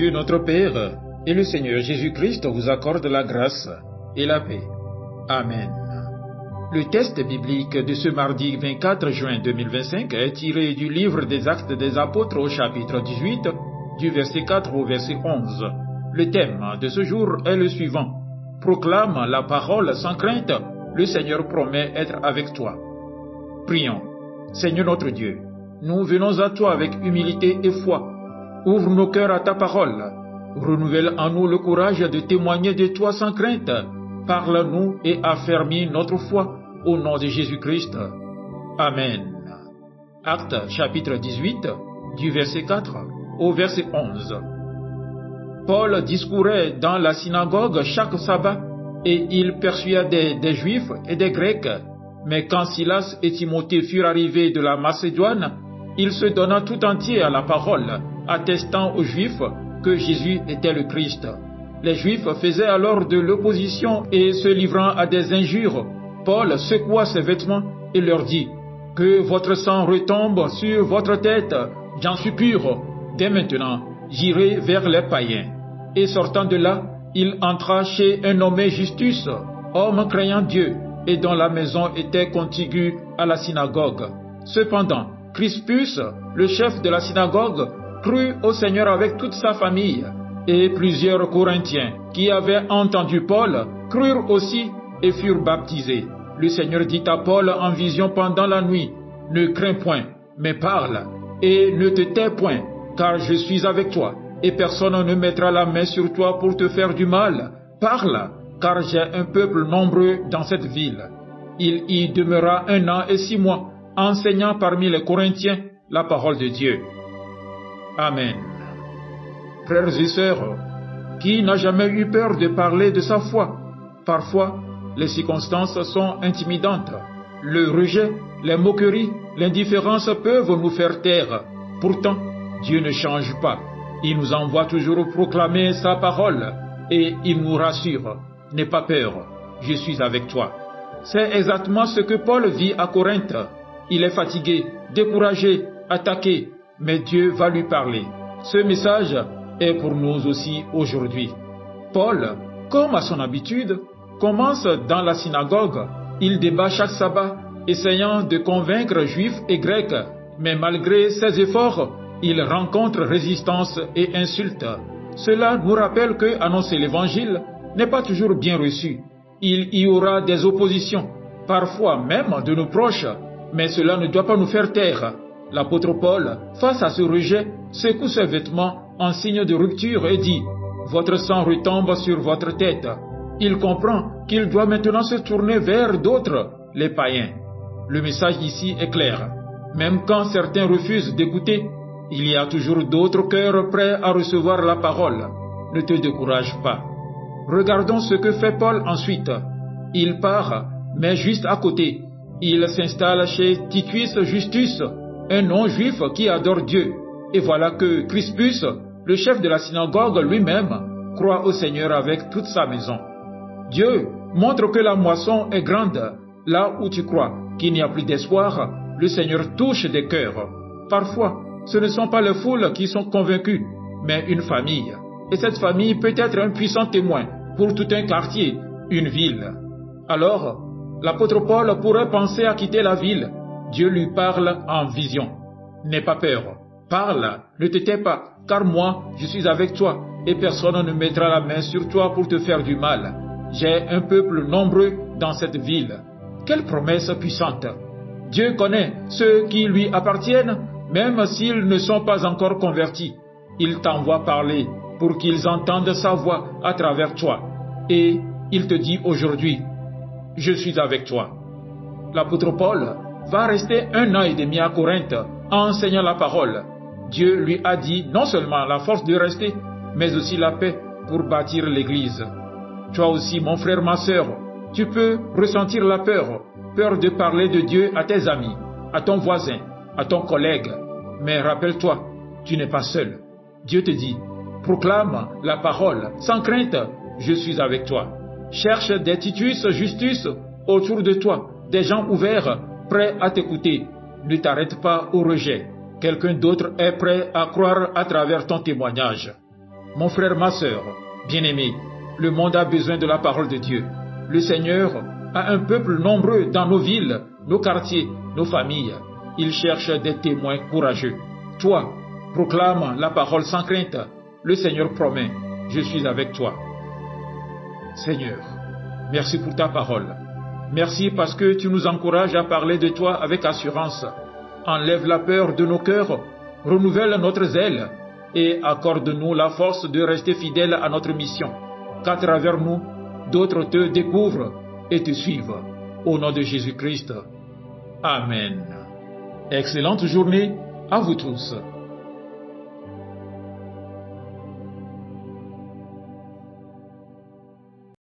Dieu notre Père et le Seigneur Jésus-Christ vous accorde la grâce et la paix. Amen. Le texte biblique de ce mardi 24 juin 2025 est tiré du livre des Actes des Apôtres au chapitre 18, du verset 4 au verset 11. Le thème de ce jour est le suivant. Proclame la parole sans crainte, le Seigneur promet être avec toi. Prions. Seigneur notre Dieu, nous venons à toi avec humilité et foi. Ouvre nos cœurs à ta parole. Renouvelle en nous le courage de témoigner de toi sans crainte. Parle-nous et affermis notre foi au nom de Jésus-Christ. Amen. Actes chapitre 18, du verset 4 au verset 11. Paul discourait dans la synagogue chaque sabbat et il persuadait des Juifs et des Grecs. Mais quand Silas et Timothée furent arrivés de la Macédoine, il se donna tout entier à la parole, attestant aux Juifs que Jésus était le Christ. Les Juifs faisaient alors de l'opposition et se livrant à des injures, Paul secoua ses vêtements et leur dit « Que votre sang retombe sur votre tête, j'en suis pur. Dès maintenant, j'irai vers les païens. » Et sortant de là, il entra chez un nommé Justus, homme craignant Dieu, et dont la maison était contiguë à la synagogue. Cependant, Crispus, le chef de la synagogue, crut au Seigneur avec toute sa famille, et plusieurs Corinthiens qui avaient entendu Paul crurent aussi et furent baptisés. Le Seigneur dit à Paul en vision pendant la nuit, « Ne crains point, mais parle, et ne te tais point, car je suis avec toi, et personne ne mettra la main sur toi pour te faire du mal. Parle, car j'ai un peuple nombreux dans cette ville. » Il y demeura 1 an et 6 mois, enseignant parmi les Corinthiens la parole de Dieu. Amen. Frères et sœurs, qui n'a jamais eu peur de parler de sa foi? Parfois, les circonstances sont intimidantes. Le rejet, les moqueries, l'indifférence peuvent nous faire taire. Pourtant, Dieu ne change pas. Il nous envoie toujours proclamer sa parole et il nous rassure. N'aie pas peur, je suis avec toi. C'est exactement ce que Paul vit à Corinthe. Il est fatigué, découragé, attaqué, mais Dieu va lui parler. Ce message est pour nous aussi aujourd'hui. Paul, comme à son habitude, commence dans la synagogue. Il débat chaque sabbat, essayant de convaincre Juifs et Grecs, mais malgré ses efforts, il rencontre résistance et insultes. Cela nous rappelle que annoncer l'évangile n'est pas toujours bien reçu. Il y aura des oppositions, parfois même de nos proches, mais cela ne doit pas nous faire taire. L'apôtre Paul, face à ce rejet, secoue ses vêtements en signe de rupture et dit « Votre sang retombe sur votre tête ». Il comprend qu'il doit maintenant se tourner vers d'autres, les païens. Le message ici est clair. Même quand certains refusent d'écouter, il y a toujours d'autres cœurs prêts à recevoir la parole. Ne te décourage pas. Regardons ce que fait Paul ensuite. Il part, mais juste à côté. Il s'installe chez Titus Justus, un non-juif qui adore Dieu. Et voilà que Crispus, le chef de la synagogue lui-même, croit au Seigneur avec toute sa maison. Dieu montre que la moisson est grande. Là où tu crois qu'il n'y a plus d'espoir, le Seigneur touche des cœurs. Parfois, ce ne sont pas les foules qui sont convaincues, mais une famille. Et cette famille peut être un puissant témoin pour tout un quartier, une ville. Alors, l'apôtre Paul pourrait penser à quitter la ville. Dieu lui parle en vision. N'aie pas peur. Parle, ne te tais pas, car moi, je suis avec toi, et personne ne mettra la main sur toi pour te faire du mal. J'ai un peuple nombreux dans cette ville. Quelle promesse puissante! Dieu connaît ceux qui lui appartiennent, même s'ils ne sont pas encore convertis. Il t'envoie parler pour qu'ils entendent sa voix à travers toi. Et il te dit aujourd'hui, « Je suis avec toi ». L'apôtre Paul va rester 1 an et demi à Corinthe, enseignant la parole. Dieu lui a dit non seulement la force de rester, mais aussi la paix pour bâtir l'Église. Toi aussi, mon frère, ma sœur, tu peux ressentir la peur, peur de parler de Dieu à tes amis, à ton voisin, à ton collègue. Mais rappelle-toi, tu n'es pas seul. Dieu te dit, proclame la parole, sans crainte, je suis avec toi. Cherche des Titus Justus autour de toi, des gens ouverts, prêts à t'écouter. Ne t'arrête pas au rejet. Quelqu'un d'autre est prêt à croire à travers ton témoignage. Mon frère, ma sœur, bien-aimé, le monde a besoin de la parole de Dieu. Le Seigneur a un peuple nombreux dans nos villes, nos quartiers, nos familles. Il cherche des témoins courageux. Toi, proclame la parole sans crainte. Le Seigneur promet, je suis avec toi. Seigneur, merci pour ta parole. Merci parce que tu nous encourages à parler de toi avec assurance. Enlève la peur de nos cœurs, renouvelle notre zèle et accorde-nous la force de rester fidèles à notre mission, qu'à travers nous, d'autres te découvrent et te suivent. Au nom de Jésus-Christ. Amen. Excellente journée à vous tous.